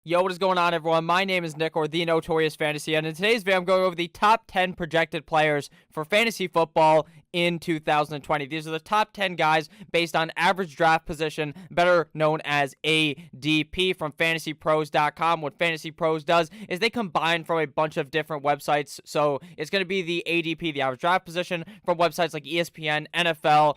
Yo, what is going on, everyone? My name is Nick, or The Notorious Fantasy, and in today's video, I'm going over the top 10 projected players for fantasy football in 2020. These are the top 10 guys based on average draft position, better known as ADP from fantasypros.com. What Fantasy Pros does is they combine from a bunch of different websites. So it's going to be the ADP, the average draft position, from websites like ESPN, NFL,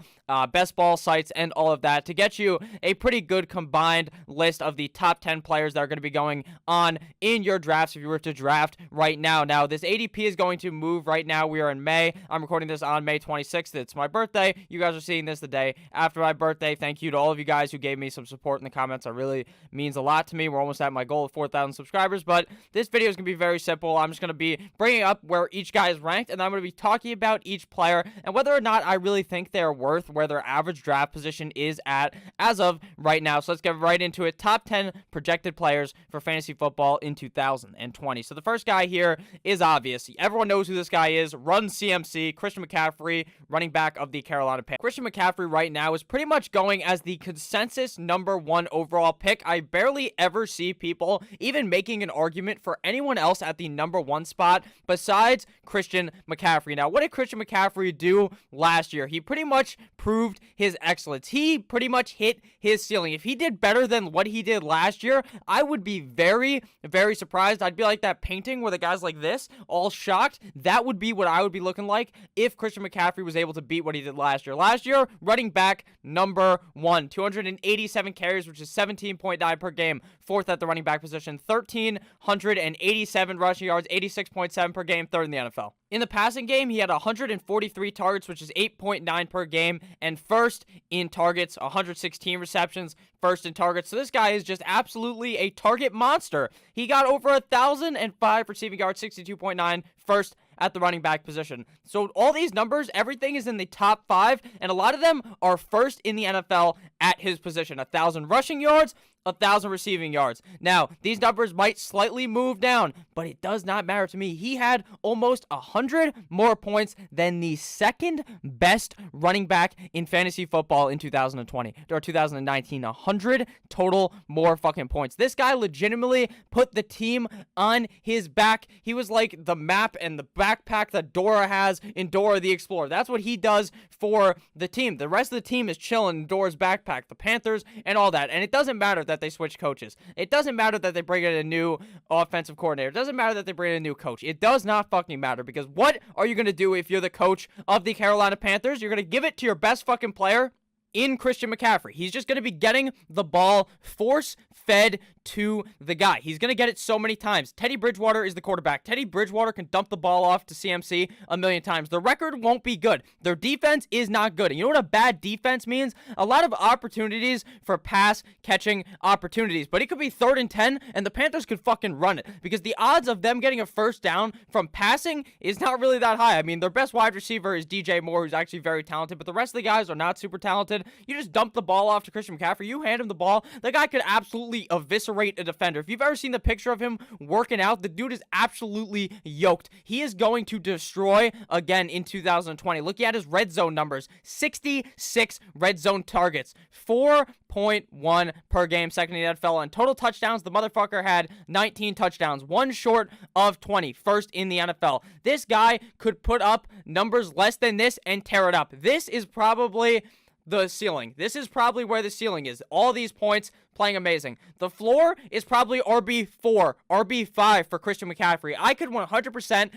best ball sites, and all of that to get you a pretty good combined list of the top 10 players that are going to be going on in your drafts if you were to draft right now. Now, this ADP is going to move right now. We are in May. I'm recording this on May 26th. It's my birthday. You guys are seeing this the day after my birthday. Thank you to all of you guys who gave me some support in the comments. It really means a lot to me. We're almost at my goal of 4,000 subscribers, but this video is going to be very simple. I'm just going to be bringing up where each guy is ranked, and I'm going to be talking about each player and whether or not I really think they're worth where their average draft position is at as of right now. So let's get right into it. Top 10 projected players for fantasy football in 2020. So the first guy here is obvious. Everyone knows who this guy is. Run CMC, Christian McCaffrey, running back of the Carolina Panthers. Christian McCaffrey right now is pretty much going as the consensus #1 overall pick. I barely ever see people even making an argument for anyone else at the #1 spot besides Christian McCaffrey. Now, what did Christian McCaffrey do last year? He pretty much proved his excellence. He pretty much hit his ceiling. If he did better than what he did last year, I would be very, very surprised. I'd be like that painting where the guy's like this, all shocked. That would be what I would be looking like if Christian McCaffrey was able to beat what he did last year. Last year, running back #1, 287 carries, which is 17.9 per game, fourth at the running back position, 1,387 rushing yards, 86.7 per game, third in the NFL. In the passing game, he had 143 targets, which is 8.9 per game, and first in targets, 116 receptions, first in targets. So this guy is just absolutely a target monster. He got over 1,005 receiving yards, 62.9, first at the running back position. So all these numbers, everything is in the top 5, and a lot of them are first in the NFL at his position. 1,000 rushing yards, 1,000 receiving yards. Now, these numbers might slightly move down, but it does not matter to me. He had almost 100 more points than the second best running back in fantasy football in 2020 or 2019. 100 total more fucking points. This guy legitimately put the team on his back. He was like the map and the backpack that Dora has in Dora the Explorer. That's what he does for the team. The rest of the team is chilling in Dora's backpack, the Panthers and all that. And it doesn't matter that they switch coaches. It doesn't matter that they bring in a new offensive coordinator. It doesn't matter that they bring in a new coach. It does not fucking matter, because what are you going to do if you're the coach of the Carolina Panthers? You're going to give it to your best fucking player in Christian McCaffrey. He's just going to be getting the ball force-fed to the guy. He's going to get it so many times. Teddy Bridgewater is the quarterback. Teddy Bridgewater can dump the ball off to CMC a million times. The record won't be good. Their defense is not good. And you know what a bad defense means? A lot of opportunities for pass-catching opportunities. But it could be 3rd and 10, and the Panthers could fucking run it, because the odds of them getting a first down from passing is not really that high. I mean, their best wide receiver is DJ Moore, who's actually very talented, but the rest of the guys are not super talented. You just dump the ball off to Christian McCaffrey. You hand him the ball, the guy could absolutely eviscerate a defender. If you've ever seen the picture of him working out, the dude is absolutely yoked. He is going to destroy again in 2020. Looking at his red zone numbers, 66 red zone targets, 4.1 per game, second in the NFL. On total touchdowns, the motherfucker had 19 touchdowns, one short of 20, first in the NFL. This guy could put up numbers less than this and tear it up. This is probably the ceiling. This is probably where the ceiling is. All these points, playing amazing. The floor is probably RB4, RB5 for Christian McCaffrey. I could 100%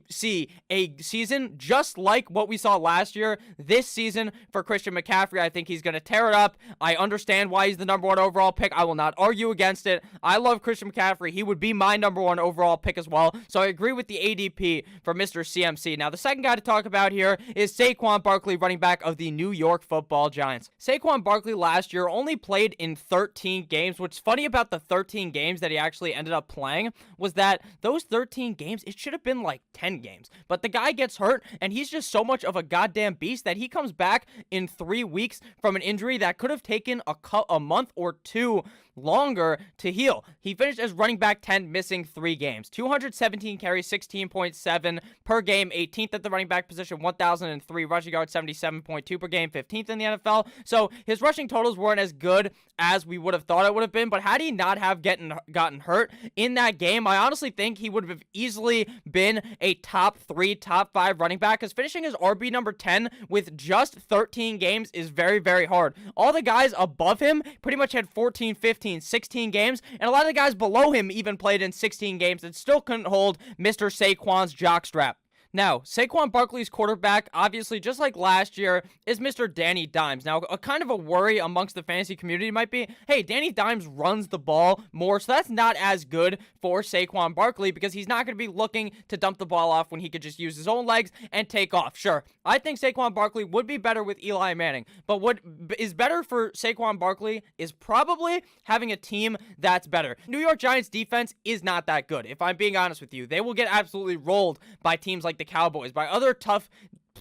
see a season just like what we saw last year this season for Christian McCaffrey. I think he's going to tear it up. I understand why he's the #1 overall pick. I will not argue against it. I love Christian McCaffrey. He would be my #1 overall pick as well. So I agree with the ADP for Mr. CMC. Now, the second guy to talk about here is Saquon Barkley, running back of the New York Football Giants. Saquon Barkley last year only played in 13 games. What's funny about the 13 games that he actually ended up playing was that those 13 games, it should have been like 10 games. But the guy gets hurt, and he's just so much of a goddamn beast that he comes back in 3 weeks from an injury that could have taken a month or two longer to heal. He finished as running back 10, missing 3 games. 217 carries, 16.7 per game, 18th at the running back position, 1,003 rushing yards, 77.2 per game, 15th in the NFL. So his rushing totals weren't as good as we would have thought it would have been, but had he not have gotten hurt in that game, I honestly think he would have easily been a top 3, top 5 running back, because finishing as RB number 10 with just 13 games is very, very hard. All the guys above him pretty much had 14, 15, 16 games, and a lot of the guys below him even played in 16 games and still couldn't hold Mr. Saquon's jockstrap. Now, Saquon Barkley's quarterback, obviously, just like last year, is Mr. Danny Dimes. Now, a kind of a worry amongst the fantasy community might be, hey, Danny Dimes runs the ball more, so that's not as good for Saquon Barkley because he's not going to be looking to dump the ball off when he could just use his own legs and take off. Sure, I think Saquon Barkley would be better with Eli Manning, but what is better for Saquon Barkley is probably having a team that's better. New York Giants defense is not that good, if I'm being honest with you. They will get absolutely rolled by teams like the Cowboys, by other tough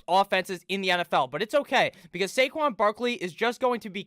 offenses in the NFL, but it's okay because Saquon Barkley is just going to be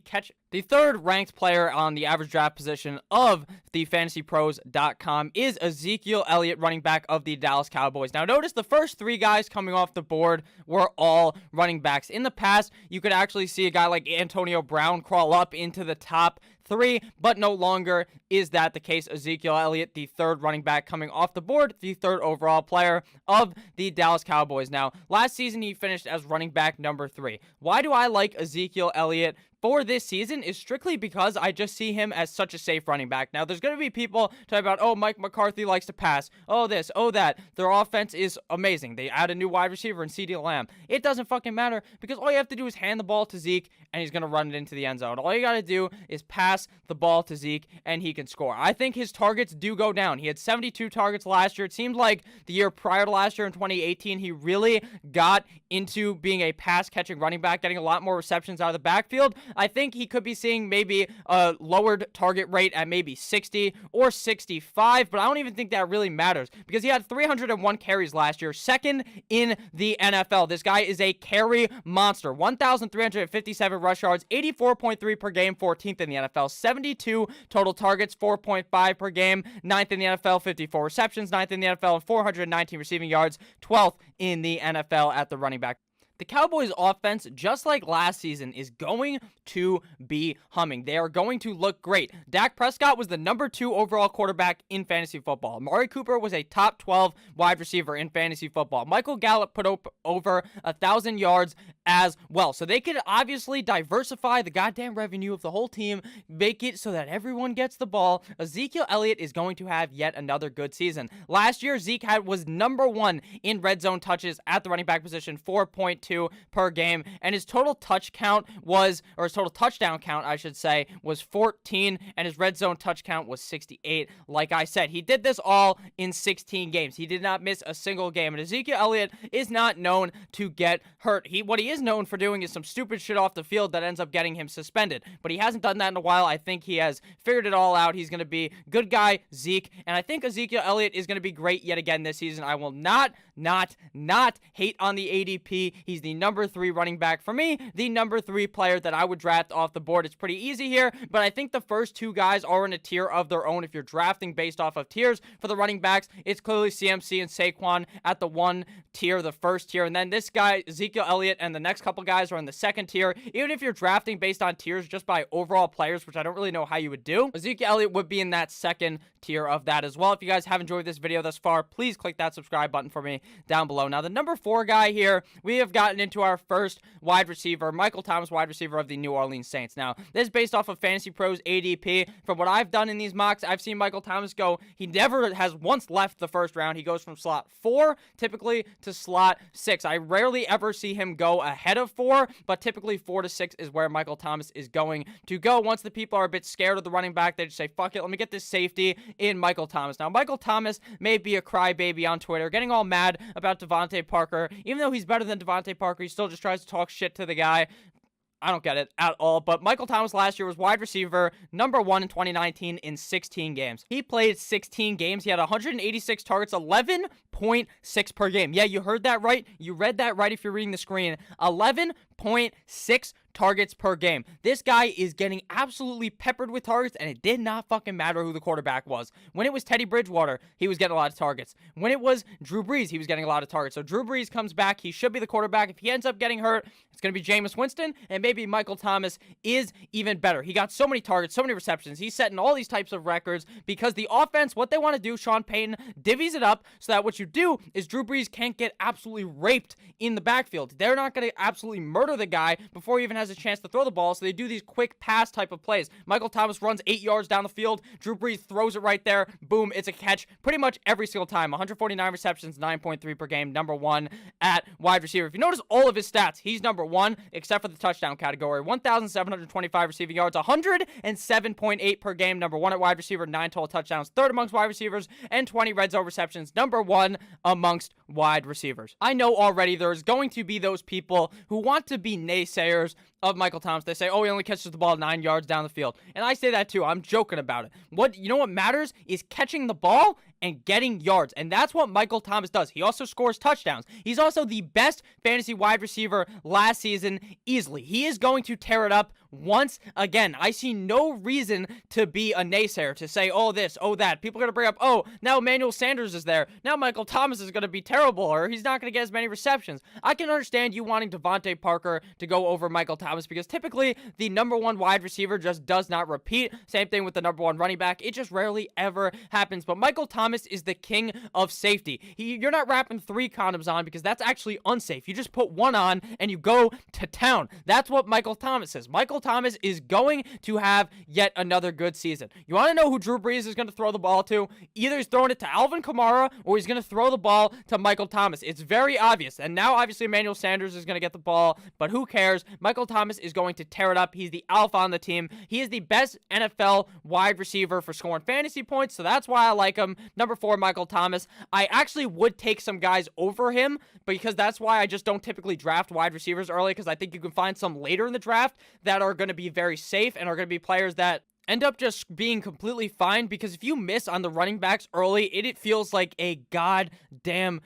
the third ranked player on the average draft position of the fantasypros.com is Ezekiel Elliott, running back of the Dallas Cowboys. Now notice the first 3 guys coming off the board were all running backs. In the past, you could actually see a guy like Antonio Brown crawl up into the top 3, but no longer is that the case. Ezekiel Elliott, the third running back coming off the board, the third overall player of the Dallas Cowboys. Now, last season he finished as running back number 3. Why do I like Ezekiel Elliott for this season is strictly because I just see him as such a safe running back. Now, there's going to be people talking about, oh, Mike McCarthy likes to pass, oh, this, oh, that. Their offense is amazing. They add a new wide receiver in CeeDee Lamb. It doesn't fucking matter because all you have to do is hand the ball to Zeke and he's going to run it into the end zone. All you got to do is pass the ball to Zeke and he can score. I think his targets do go down. He had 72 targets last year. It seemed like the year prior to last year in 2018, he really got into being a pass-catching running back, getting a lot more receptions out of the backfield. I think he could be seeing maybe a lowered target rate at maybe 60 or 65, but I don't even think that really matters because he had 301 carries last year, second in the NFL. This guy is a carry monster. 1,357 rush yards, 84.3 per game, 14th in the NFL, 72 total targets, 4.5 per game, 9th in the NFL, 54 receptions, 9th in the NFL, and 419 receiving yards, 12th in the NFL at the running back. The Cowboys offense, just like last season, is going to be humming. They are going to look great. Dak Prescott was the number 2 overall quarterback in fantasy football. Amari Cooper was a top 12 wide receiver in fantasy football. Michael Gallup put up over 1,000 yards as well. So they could obviously diversify the goddamn revenue of the whole team, make it so that everyone gets the ball. Ezekiel Elliott is going to have yet another good season. Last year, Zeke was number 1 in red zone touches at the running back position, 4.2 per game, and his total touchdown count, I should say, was 14, and his red zone touch count was 68. Like I said, he did this all in 16 games. He did not miss a single game, and Ezekiel Elliott is not known to get hurt. What he is known for doing is some stupid shit off the field that ends up getting him suspended, but he hasn't done that in a while. I think he has figured it all out. He's going to be good guy Zeke, and I think Ezekiel Elliott is going to be great yet again this season. I will not hate on the ADP. He's the number 3 running back for me, the number 3 player that I would draft off the board. It's pretty easy here, but I think the first 2 guys are in a tier of their own. If you're drafting based off of tiers for the running backs, it's clearly CMC and Saquon at the 1 tier, the first tier, and then this guy, Ezekiel Elliott, and the next couple guys are in the 2nd tier. Even if you're drafting based on tiers just by overall players, which I don't really know how you would do, Ezekiel Elliott would be in that 2nd tier of that as well. If you guys have enjoyed this video thus far, please click that subscribe button for me down below. Now, the number 4 guy here, we have gotten into our first wide receiver, Michael Thomas, wide receiver of the New Orleans Saints. Now, this is based off of Fantasy Pros ADP. From what I've done in these mocks, I've seen Michael Thomas go, he never has once left the first round. He goes from slot 4 typically to slot 6. I rarely ever see him go ahead of 4, but typically 4 to 6 is where Michael Thomas is going to go. Once the people are a bit scared of the running back, they just say, fuck it, let me get this safety in Michael Thomas. Now, Michael Thomas may be a crybaby on Twitter, getting all mad about Davante Parker. Even though he's better than Davante Parker, he still just tries to talk shit to the guy. I don't get it at all, but Michael Thomas last year was wide receiver number 1 in 2019 in 16 games. He played 16 games. He had 186 targets, 11.6 per game. Yeah, you heard that right. You read that right if you're reading the screen. 11.6 targets per game. This guy is getting absolutely peppered with targets, and it did not fucking matter who the quarterback was. When it was Teddy Bridgewater, he was getting a lot of targets. When it was Drew Brees, he was getting a lot of targets. So Drew Brees comes back. He should be the quarterback. If he ends up getting hurt, it's going to be Jameis Winston, and maybe Michael Thomas is even better. He got so many targets, so many receptions. He's setting all these types of records because the offense, what they want to do, Sean Payton divvies it up so that what you do is Drew Brees can't get absolutely raped in the backfield. They're not going to absolutely murder the guy before he even has a chance to throw the ball, so they do these quick pass type of plays. Michael Thomas runs 8 yards down the field. Drew Brees throws it right there. Boom, it's a catch pretty much every single time. 149 receptions, 9.3 per game, number one at wide receiver. If you notice all of his stats, he's number one, except for the touchdown category. 1,725 receiving yards, 107.8 per game, number one at wide receiver, 9 total touchdowns, third amongst wide receivers, and 20 red zone receptions, number one amongst wide receivers. I know already there's going to be those people who want to be naysayers of Michael Thomas. They say, oh, he only catches the ball 9 yards down the field. And I say that too. I'm joking about it. You know what matters is catching the ball and getting yards. And that's what Michael Thomas does. He also scores touchdowns. He's also the best fantasy wide receiver last season easily. He is going to tear it up once again. I see no reason to be a naysayer, to say, oh, this, oh, that. People are going to bring up, oh, now Emmanuel Sanders is there. Now Michael Thomas is going to be terrible, or he's not going to get as many receptions. I can understand you wanting Devontae Parker to go over Michael Thomas because typically the number one wide receiver just does not repeat. Same thing with the number one running back. It just rarely ever happens. But Michael Thomas is the king of safety. You're not wrapping 3 condoms on because that's actually unsafe. You just put one on and you go to town. That's what Michael Thomas is. Michael Thomas is going to have yet another good season. You want to know who Drew Brees is going to throw the ball to? Either he's throwing it to Alvin Kamara or he's going to throw the ball to Michael Thomas. It's very obvious. And now obviously Emmanuel Sanders is going to get the ball, but who cares? Michael Thomas is going to tear it up. He's the alpha on the team. He is the best NFL wide receiver for scoring fantasy points, so that's why I like him. Number 4, Michael Thomas. I actually would take some guys over him because that's why I just don't typically draft wide receivers early, because I think you can find some later in the draft that are going to be very safe and are going to be players that end up just being completely fine, because if you miss on the running backs early, it feels like a goddamn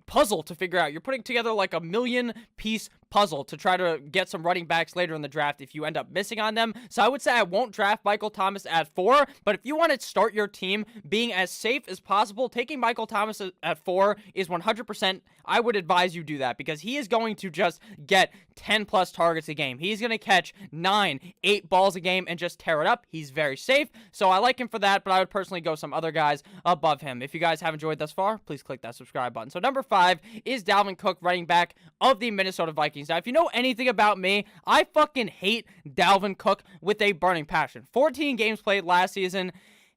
puzzle to figure out. You're putting together like a 1,000,000-piece puzzle to try to get some running backs later in the draft if you end up missing on them. So I would say I won't draft Michael Thomas at 4, but if you want to start your team being as safe as possible, taking Michael Thomas at 4 is 100%. I would advise you do that because he is going to just get 10 plus targets a game. He's going to catch 9, 8 balls a game and just tear it up. He's very safe. So I like him for that, but I would personally go some other guys above him. If you guys have enjoyed thus far, please click that subscribe button. So number 5 is Dalvin Cook, running back of the Minnesota Vikings. Now, if you know anything about me, I fucking hate Dalvin Cook with a burning passion. 14 games played last season.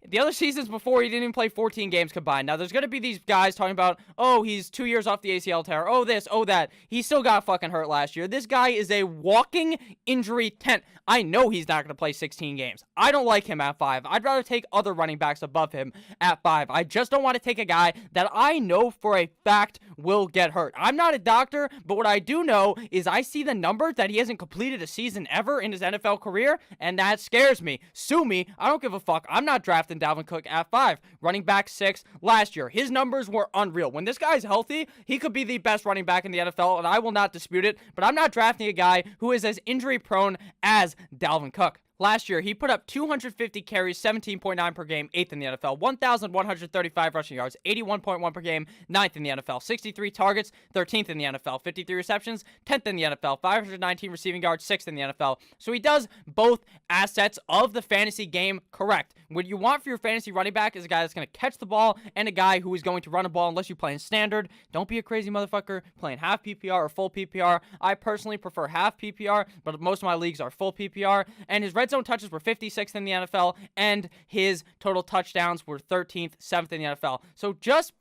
The other seasons before, he didn't even play 14 games combined. Now, there's going to be these guys talking about, oh, he's 2 years off the ACL tear. Oh, this, oh, that. He still got fucking hurt last year. This guy is a walking injury tent. I know he's not going to play 16 games. I don't like him at 5. I'd rather take other running backs above him at 5. I just don't want to take a guy that I know for a fact will get hurt. I'm not a doctor, but what I do know is I see the numbers that he hasn't completed a season ever in his NFL career, and that scares me. Sue me. I don't give a fuck. I'm not drafting Dalvin Cook at 5. Running back 6 last year. His numbers were unreal. When this guy's healthy, he could be the best running back in the NFL, and I will not dispute it, but I'm not drafting a guy who is as injury prone as Dalvin Cook. Last year, he put up 250 carries, 17.9 per game, 8th in the NFL, 1,135 rushing yards, 81.1 per game, 9th in the NFL, 63 targets, 13th in the NFL, 53 receptions, 10th in the NFL, 519 receiving yards, 6th in the NFL. So he does both assets of the fantasy game correct. What you want for your fantasy running back is a guy that's going to catch the ball and a guy who is going to run a ball unless you play in standard. Don't be a crazy motherfucker playing half PPR or full PPR. I personally prefer half PPR, but most of my leagues are full PPR, and his red zone touches were 56th in the NFL, and his total touchdowns were 13th, 7th in the NFL. So just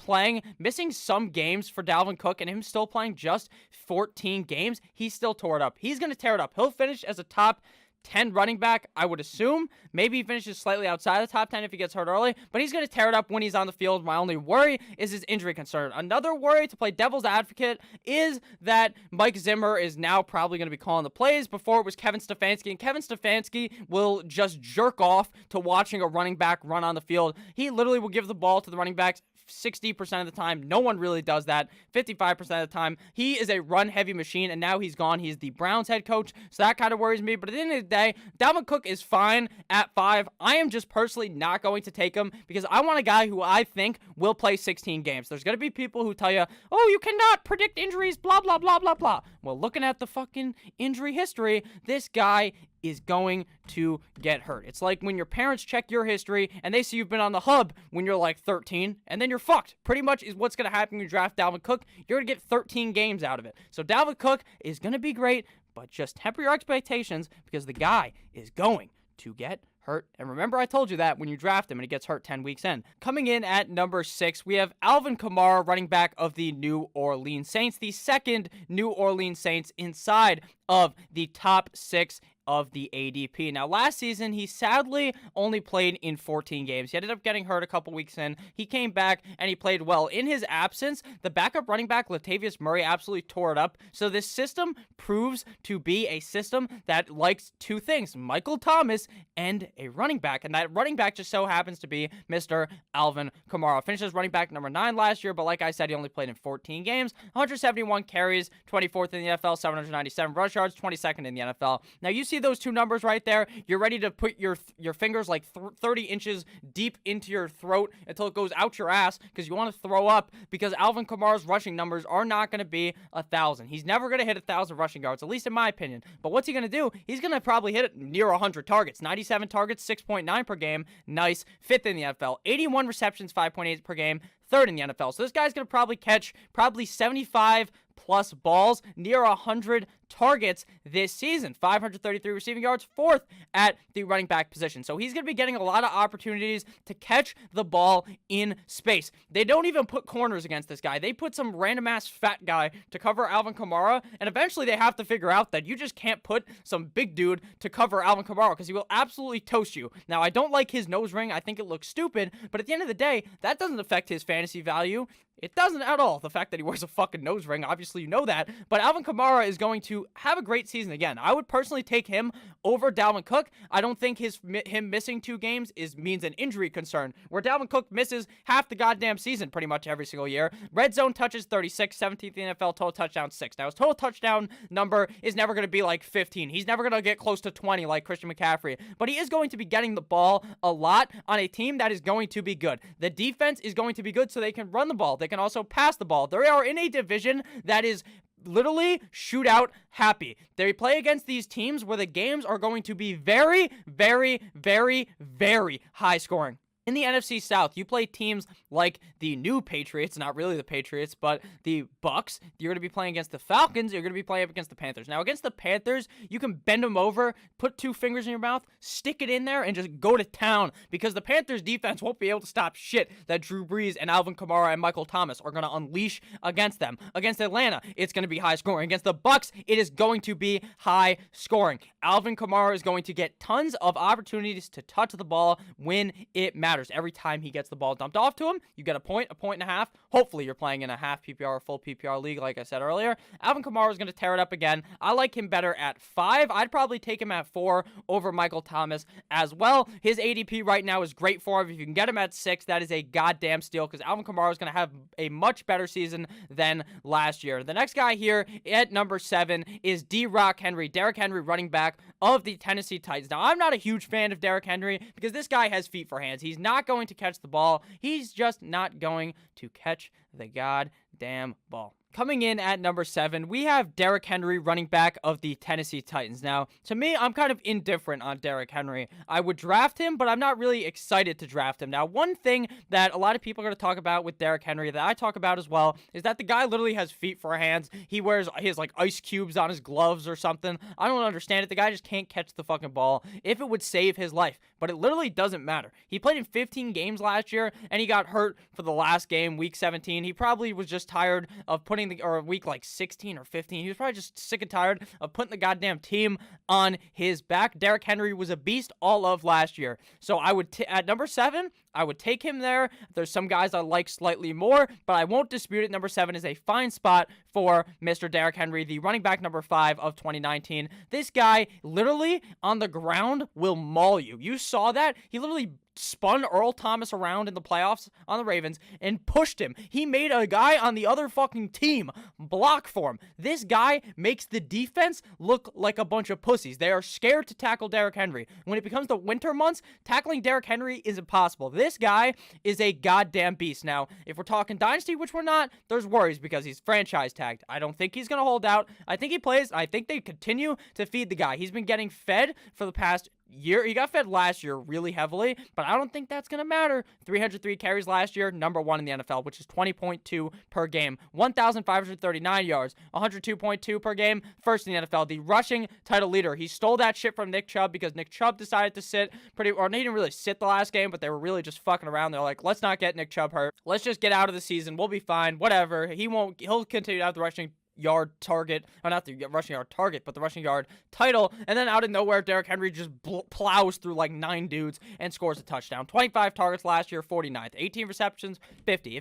missing some games for Dalvin Cook and him still playing just 14 games, he still tore it up. He's going to tear it up. He'll finish as a top 10 running back, I would assume. Maybe he finishes slightly outside the top 10 if he gets hurt early, but he's going to tear it up when he's on the field. My only worry is his injury concern. Another worry, to play devil's advocate, is that Mike Zimmer is now probably going to be calling the plays. Before it was Kevin Stefanski, and Kevin Stefanski will just jerk off to watching a running back run on the field. He literally will give the ball to the running backs 60% of the time. No one really does that. 55% of the time. He is a run-heavy machine, and now he's gone. He's the Browns head coach, so that kind of worries me. But at the end of the day, Dalvin Cook is fine at 5. I am just personally not going to take him because I want a guy who I think will play 16 games. There's going to be people who tell you, oh, you cannot predict injuries, blah, blah, blah, blah, blah. Well, looking at the fucking injury history, this guy is going to get hurt. It's like when your parents check your history and they see you've been on the hub when you're like 13, and then you're fucked. Pretty much is what's going to happen when you draft Dalvin Cook. You're going to get 13 games out of it. So Dalvin Cook is going to be great, but just temper your expectations because the guy is going to get hurt. And remember, I told you that when you draft him and he gets hurt 10 weeks in. Coming in at number 6, we have Alvin Kamara, running back of the New Orleans Saints, the second New Orleans Saints inside of the top 6 of the ADP. Now, last season, he sadly only played in 14 games. He ended up getting hurt a couple weeks in. He came back, and he played well. In his absence, the backup running back, Latavius Murray, absolutely tore it up. So this system proves to be a system that likes two things, Michael Thomas and a running back. And that running back just so happens to be Mr. Alvin Kamara. Finishes running back number 9 last year, but like I said, he only played in 14 games. 171 carries, 24th in the NFL, 797 rush yards, 22nd in the NFL. Now, you see those two numbers right there, you're ready to put your fingers like 30 inches deep into your throat until it goes out your ass because you want to throw up, because Alvin Kamara's rushing numbers are not going to be 1,000. He's never going to hit 1,000 rushing yards, at least in my opinion. But what's he going to do? He's going to probably hit it near 100 targets. 97 targets, 6.9 per game. Nice. 5th in the NFL. 81 receptions, 5.8 per game. 3rd in the NFL. So this guy's going to probably catch 75 plus balls, near 100 targets this season. 533 receiving yards, 4th at the running back position. So he's going to be getting a lot of opportunities to catch the ball in space. They don't even put corners against this guy. They put some random-ass fat guy to cover Alvin Kamara, and eventually they have to figure out that you just can't put some big dude to cover Alvin Kamara because he will absolutely toast you. Now, I don't like his nose ring. I think it looks stupid, but at the end of the day, that doesn't affect his fantasy value. It doesn't at all. The fact that he wears a fucking nose ring, obviously you know that. But Alvin Kamara is going to have a great season again. I would personally take him over Dalvin Cook. I don't think him missing 2 games means an injury concern, where Dalvin Cook misses half the goddamn season pretty much every single year. Red zone touches 36, 17th in the NFL, total touchdown 6. Now his total touchdown number is never going to be like 15. He's never going to get close to 20 like Christian McCaffrey. But he is going to be getting the ball a lot on a team that is going to be good. The defense is going to be good so they can run the ball. They can also pass the ball. They are in a division that is literally shootout happy. They play against these teams where the games are going to be very, very, very, very high scoring. In the NFC South, you play teams like the new Patriots, not really the Patriots, but the Bucks. You're going to be playing against the Falcons. You're going to be playing up against the Panthers. Now, against the Panthers, you can bend them over, put 2 fingers in your mouth, stick it in there, and just go to town, because the Panthers defense won't be able to stop shit that Drew Brees and Alvin Kamara and Michael Thomas are going to unleash against them. Against Atlanta, it's going to be high scoring. Against the Bucks, it is going to be high scoring. Alvin Kamara is going to get tons of opportunities to touch the ball when it matters. Every time he gets the ball dumped off to him, you get a point and a half. Hopefully, you're playing in a half PPR or full PPR league, like I said earlier. Alvin Kamara is going to tear it up again. I like him better at 5. I'd probably take him at 4 over Michael Thomas as well. His ADP right now is great for him. If you can get him at 6, that is a goddamn steal, because Alvin Kamara is going to have a much better season than last year. The next guy here at number 7 is Derrick Henry. Derrick Henry, running back of the Tennessee Titans. Now, I'm not a huge fan of Derrick Henry because this guy has feet for hands. He's not going to catch the ball. He's just not going to catch the goddamn ball. Coming in at number 7, we have Derrick Henry, running back of the Tennessee Titans. Now, to me, I'm kind of indifferent on Derrick Henry. I would draft him, but I'm not really excited to draft him. Now, one thing that a lot of people are going to talk about with Derrick Henry that I talk about as well is that the guy literally has feet for hands. He wears his like ice cubes on his gloves or something. I don't understand it. The guy just can't catch the fucking ball if it would save his life, but it literally doesn't matter. He played in 15 games last year, and he got hurt for the last game, week 17. He probably was just tired of putting week like 16 or 15. He was probably just sick and tired of putting the goddamn team on his back. Derrick Henry was a beast all of last year. So I would, at number 7, I would take him there. There's some guys I like slightly more, but I won't dispute it. Number 7 is a fine spot for Mr. Derrick Henry, the running back number 5 of 2019. This guy literally on the ground will maul you. You saw that? He literally spun Earl Thomas around in the playoffs on the Ravens and pushed him. He made a guy on the other fucking team block for him. This guy makes the defense look like a bunch of pussies. They are scared to tackle Derrick Henry. When it becomes the winter months, tackling Derrick Henry is impossible. This guy is a goddamn beast. Now, if we're talking Dynasty, which we're not, there's worries because he's franchise tagged. I don't think he's going to hold out. I think he plays. I think they continue to feed the guy. He's been getting fed for the past year. He got fed last year really heavily, but I don't think that's going to matter. 303 carries last year, number 1 in the NFL, which is 20.2 per game. 1,539 yards, 102.2 per game, first in the NFL. The rushing title leader. He stole that shit from Nick Chubb because Nick Chubb decided to sit he didn't really sit the last game, but they were really just fucking around. They're like, let's not get Nick Chubb hurt. Let's just get out of the season. We'll be fine. Whatever. He'll continue to have the rushing yard target, or not the rushing yard target, but the rushing yard title, and then out of nowhere, Derrick Henry just plows through like 9 dudes and scores a touchdown. 25 targets last year, 49th. 18 receptions, 50.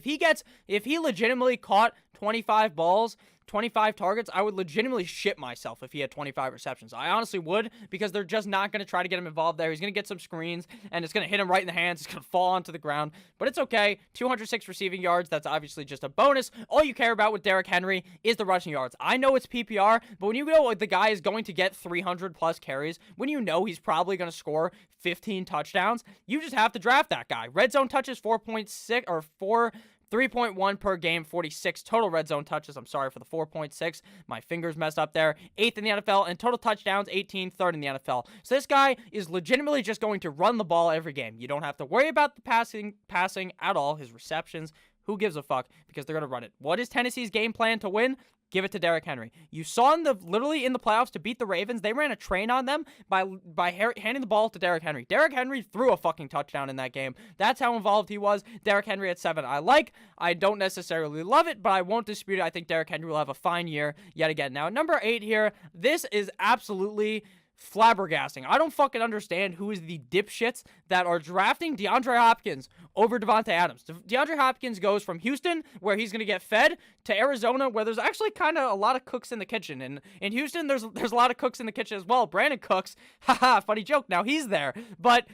If he legitimately caught 25 balls, 25 targets, I would legitimately shit myself if he had 25 receptions. I honestly would, because they're just not going to try to get him involved there. He's going to get some screens, and it's going to hit him right in the hands. It's going to fall onto the ground, but it's okay. 206 receiving yards, that's obviously just a bonus. All you care about with Derrick Henry is the rushing yards. I know it's PPR, but when you know the guy is going to get 300-plus carries, when you know he's probably going to score 15 touchdowns, you just have to draft that guy. Red zone touches 3.1 per game, 46 total red zone touches. I'm sorry for the 4.6. My fingers messed up there. 8th in the NFL, and total touchdowns, 18, 3rd in the NFL. So this guy is legitimately just going to run the ball every game. You don't have to worry about the passing at all. His receptions, who gives a fuck? Because they're going to run it. What is Tennessee's game plan to win? Give it to Derrick Henry. You saw literally in the playoffs to beat the Ravens, they ran a train on them by handing the ball to Derrick Henry. Derrick Henry threw a fucking touchdown in that game. That's how involved he was. Derrick Henry at 7. I don't necessarily love it, but I won't dispute it. I think Derrick Henry will have a fine year yet again. Now, number 8 here, this is absolutely flabbergasting. I don't fucking understand who is the dipshits that are drafting DeAndre Hopkins over Davante Adams. DeAndre Hopkins goes from Houston, where he's going to get fed, to Arizona, where there's actually kind of a lot of cooks in the kitchen. And in Houston, there's a lot of cooks in the kitchen as well. Brandon Cooks, haha, funny joke. Now he's there. But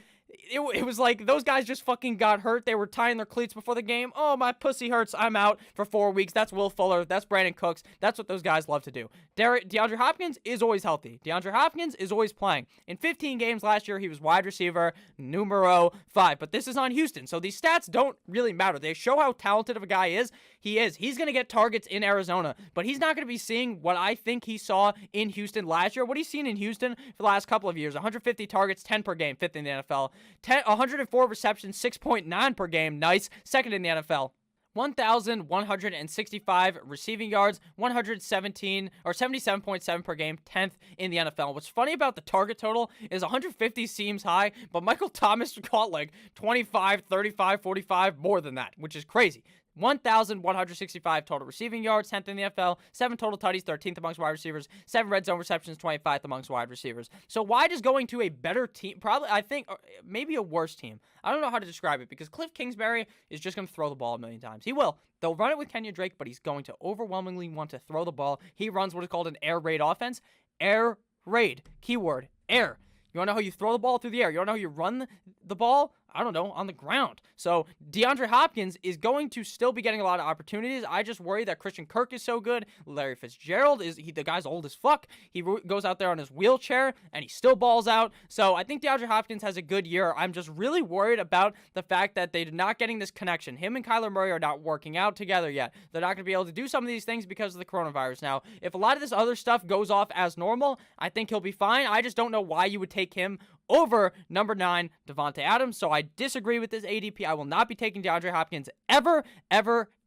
it was like those guys just fucking got hurt. They were tying their cleats before the game. Oh, my pussy hurts. I'm out for 4 weeks. That's Will Fuller. That's Brandon Cooks. That's what those guys love to do. DeAndre Hopkins is always healthy. DeAndre Hopkins is always playing. In 15 games last year, he was wide receiver numero 5. But this is on Houston, so these stats don't really matter. They show how talented of a guy is. He's going to get targets in Arizona, but he's not going to be seeing what I think he saw in Houston last year. What he's seen in Houston for the last couple of years: 150 targets, 10 per game, 5th in the NFL. 104 receptions, 6.9 per game, nice, 2nd in the NFL. 1,165 receiving yards, 77.7 per game, 10th in the NFL. What's funny about the target total is 150 seems high, but Michael Thomas caught like 25, 35, 45, more than that, which is crazy. 1,165 total receiving yards, 10th in the NFL, 7 total tutties, 13th amongst wide receivers, 7 red zone receptions, 25th amongst wide receivers. So why does going to a better team, probably, I think, maybe a worse team, I don't know how to describe it, because Cliff Kingsbury is just going to throw the ball a million times. He will. They'll run it with Kenyon Drake, but he's going to overwhelmingly want to throw the ball. He runs what is called an air raid offense. Air raid. Keyword, air. You want to know how you throw the ball through the air? You want to know how you run the ball? I don't know, on the ground. So DeAndre Hopkins is going to still be getting a lot of opportunities. I just worry that Christian Kirk is so good. Larry Fitzgerald the guy's old as fuck. He goes out there on his wheelchair and he still balls out. So I think DeAndre Hopkins has a good year. I'm just really worried about the fact that they're not getting this connection. Him and Kyler Murray are not working out together yet. They're not going to be able to do some of these things because of the coronavirus. Now, if a lot of this other stuff goes off as normal, I think he'll be fine. I just don't know why you would take him over number 9, Davante Adams. So I disagree with this ADP. I will not be taking DeAndre Hopkins ever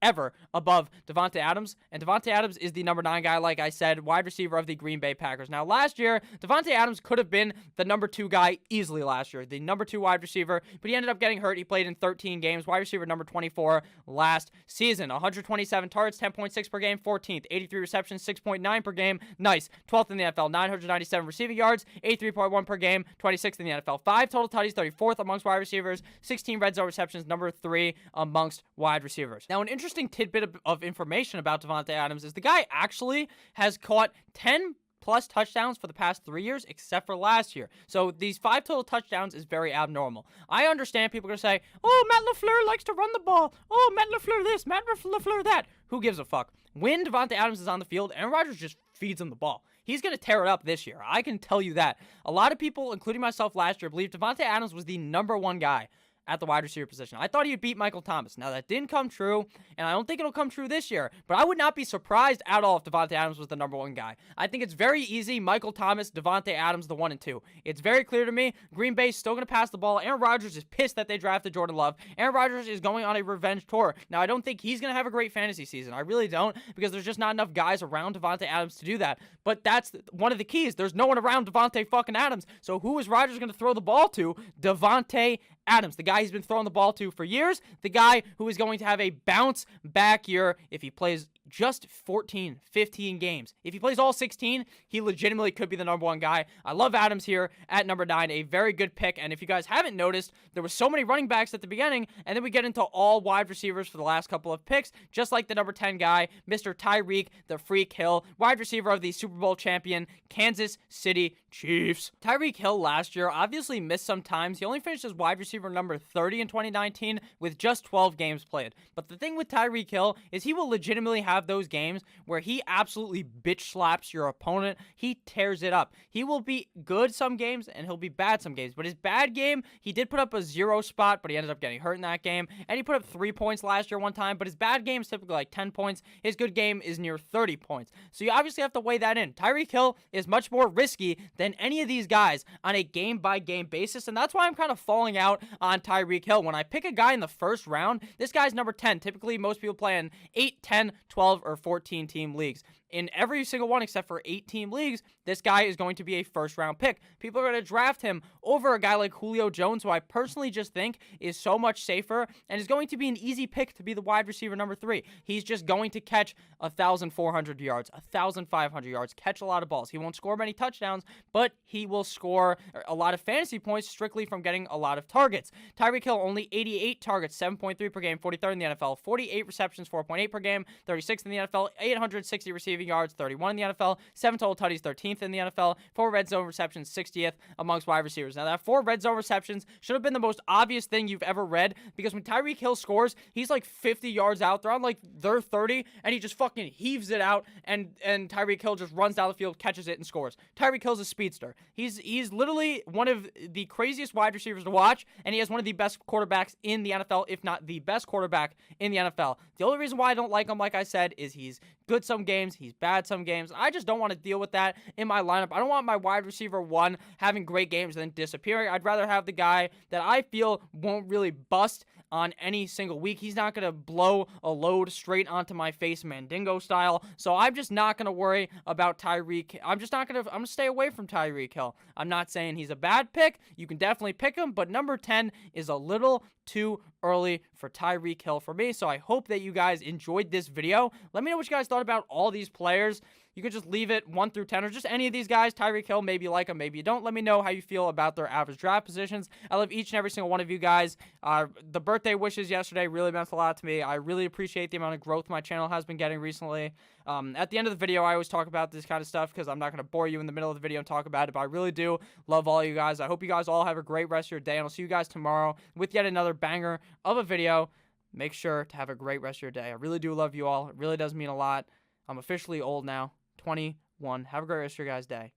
ever above Davante Adams, and Davante Adams is the number 9 guy, like I said, wide receiver of the Green Bay Packers. Now, last year, Davante Adams could have been the number 2 guy easily last year, the number 2 wide receiver, but he ended up getting hurt. He played in 13 games, wide receiver number 24 last season. 127 targets, 10.6 per game, 14th. 83 receptions, 6.9 per game, nice. 12th in the NFL, 997 receiving yards, 83.1 per game, 26th in the NFL. 5 total tutties, 34th amongst wide receivers, 16 red zone receptions, number 3 amongst wide receivers. Now, an interesting tidbit of information about Davante Adams is the guy actually has caught 10 plus touchdowns for the past 3 years, except for last year. So these 5 total touchdowns is very abnormal. I understand people are going to say, oh, Matt LaFleur likes to run the ball. Oh, Matt LaFleur this, Matt LaFleur that. Who gives a fuck? When Davante Adams is on the field, Aaron Rodgers just feeds him the ball. He's going to tear it up this year. I can tell you that. A lot of people, including myself last year, believe Davante Adams was the number 1 guy at the wide receiver position. I thought he would beat Michael Thomas. Now, that didn't come true, and I don't think it'll come true this year, but I would not be surprised at all if Davante Adams was the number 1 guy. I think it's very easy. Michael Thomas, Davante Adams, the 1 and 2. It's very clear to me. Green Bay's still going to pass the ball. Aaron Rodgers is pissed that they drafted Jordan Love. Aaron Rodgers is going on a revenge tour. Now, I don't think he's going to have a great fantasy season. I really don't, because there's just not enough guys around Davante Adams to do that. But that's one of the keys. There's no one around Davante fucking Adams. So who is Rodgers going to throw the ball to? Davante Adams, the guy he's been throwing the ball to for years, the guy who is going to have a bounce back year if he plays just 14, 15 games. If he plays all 16, he legitimately could be the number 1 guy. I love Adams here at number 9, a very good pick. And if you guys haven't noticed, there were so many running backs at the beginning, and then we get into all wide receivers for the last couple of picks, just like the number 10 guy, Mr. Tyreek the Freak Hill, wide receiver of the Super Bowl champion Kansas City Chiefs. Tyreek Hill last year obviously missed some times. He only finished as wide receiver number 30 in 2019 with just 12 games played. But the thing with Tyreek Hill is he will legitimately have those games where he absolutely bitch slaps your opponent. He tears it up. He will be good some games and he'll be bad some games. But his bad game, he did put up a 0 spot, but he ended up getting hurt in that game. And he put up 3 points last year one time, but his bad game is typically like 10 points. His good game is near 30 points. So you obviously have to weigh that in. Tyreek Hill is much more risky than any of these guys on a game-by-game basis, and that's why I'm kind of falling out on Tyreek Hill. When I pick a guy in the first round, this guy's number 10. Typically, most people play in 8, 10, 12, or 14 team leagues. In every single one except for 8-team leagues, this guy is going to be a first-round pick. People are going to draft him over a guy like Julio Jones, who I personally just think is so much safer and is going to be an easy pick to be the wide receiver number 3. He's just going to catch 1,400 yards, 1,500 yards, catch a lot of balls. He won't score many touchdowns, but he will score a lot of fantasy points strictly from getting a lot of targets. Tyreek Hill, only 88 targets, 7.3 per game, 43rd in the NFL, 48 receptions, 4.8 per game, 36th in the NFL, 860 receiving yards, 31 in the NFL, 7 total tutties, 13th in the NFL, 4 red zone receptions, 60th amongst wide receivers. Now, that 4 red zone receptions should have been the most obvious thing you've ever read, because when Tyreek Hill scores, he's like 50 yards out. They're on like their 30, and he just fucking heaves it out, and Tyreek Hill just runs down the field, catches it, and scores. Tyreek Hill's a speedster. He's literally one of the craziest wide receivers to watch, and he has one of the best quarterbacks in the NFL, if not the best quarterback in the NFL. The only reason why I don't like him, like I said, is he's good some games, he's bad some games. I just don't want to deal with that in my lineup. I don't want my wide receiver 1 having great games and then disappearing. I'd rather have the guy that I feel won't really bust on any single week. He's not going to blow a load straight onto my face Mandingo style. So I'm just not going to worry about Tyreek. I'm going to stay away from Tyreek Hill. I'm not saying he's a bad pick. You can definitely pick him, but number 10 is a little too early for Tyreek Hill for me. So I hope that you guys enjoyed this video. Let me know what you guys thought about all these players. You could just leave it 1 through 10, or just any of these guys. Tyreek Hill, maybe you like him, maybe you don't. Let me know how you feel about their average draft positions. I love each and every single one of you guys. The birthday wishes yesterday really meant a lot to me. I really appreciate the amount of growth my channel has been getting recently. At the end of the video, I always talk about this kind of stuff because I'm not going to bore you in the middle of the video and talk about it, but I really do love all you guys. I hope you guys all have a great rest of your day, and I'll see you guys tomorrow with yet another banger of a video. Make sure to have a great rest of your day. I really do love you all. It really does mean a lot. I'm officially old now, 21. Have a great rest of your guys' day.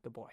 Good boy.